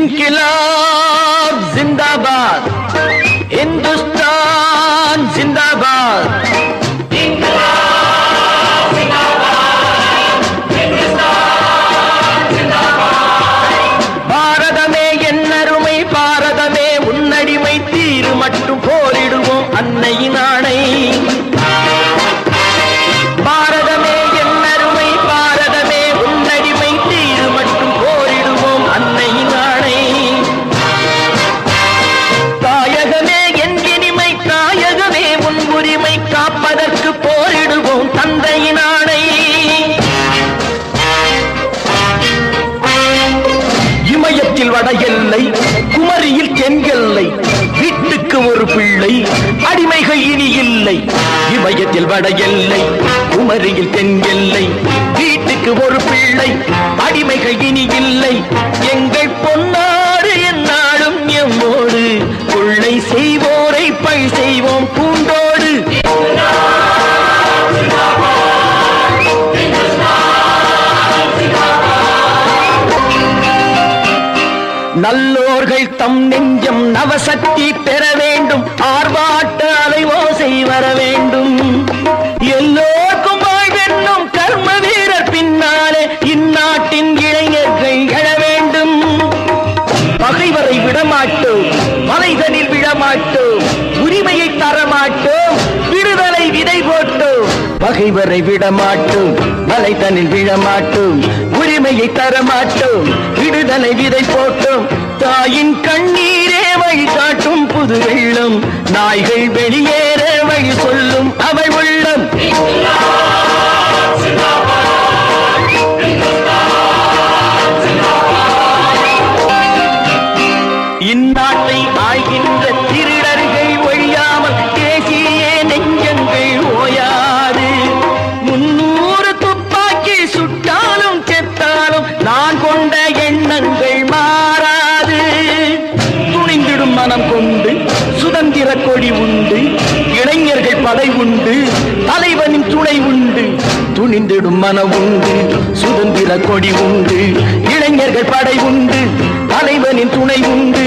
इनकलाब जिंदाबाद, हिंदुस्तान जिंदाबाद, इनकलाब जिंदाबाद, हिंदुस्तान जिंदाबाद. பாரதமே என்னருமை, பாரதமே உன்னடிமை, தீரு மட்டும் போரிடுவோம் அன்னையின் ஆணை. காப்பதற்கு போரிடுவோம் தந்தையின் ஆணை. இமயத்தில் வட எல்லை, குமரியில் தென் எல்லை, வீட்டுக்கு ஒரு பிள்ளை, அடிமைகள் இனி இல்லை. இமயத்தில் வட எல்லை, குமரியில் தென் எல்லை, வீட்டுக்கு ஒரு பிள்ளை, அடிமைகள் இனி இல்லை. எங்கள் பொன்னாடு என்னாலும் எம்மோடு, கொள்ளை செய்வோரை பழி செய்வோம் பூண்டோடு. நல்லோர்கள் தம் நெஞ்சம் நவசக்தி பெற வேண்டும், ஆர்ப்பாட்ட அலை ஓசை வர வேண்டும். எல்லோருக்கும் வாழ்வென்னும் கர்ம வீரர் பின்னாலே இந்நாட்டின் இளைஞர்கள் எழ வேண்டும். பகைவரை விடமாட்டோம், மலைதனில் விழமாட்டோம், உரிமையை தரமாட்டோம், விடுதலை விதை போட்டோம். பகைவரை விடமாட்டோம், மலைதனில் விழமாட்டோம், உரிமையை தரமாட்டோம், விடுதலை விதை போட்டோம். தாயின் கண்ணீரே வழி காட்டும் புது வெள்ளம், நாய்கள் வெளியேற வழி சொல்லும் அவள் உள்ளம். இந்நாட்டை ஆய்கின்ற திருடர்கள் ஒழியாமல் தேசிய நெஞ்சங்கள் ஓயாது. 300 துப்பாக்கி சுட்டாலும் செத்தாலும் நான் கொண்ட எண்ணங்கள் மாறாது. துணிந்திடும் மனம் கொண்டு சுதந்திர கொடி உண்டு, இளைஞர்கள் படை உண்டு, தலைவனின் துணை உண்டு. துணிந்திடும் மனம் உண்டு, சுதந்திர கொடி உண்டு, இளைஞர்கள் படை உண்டு, தலைவனின் துணை உண்டு.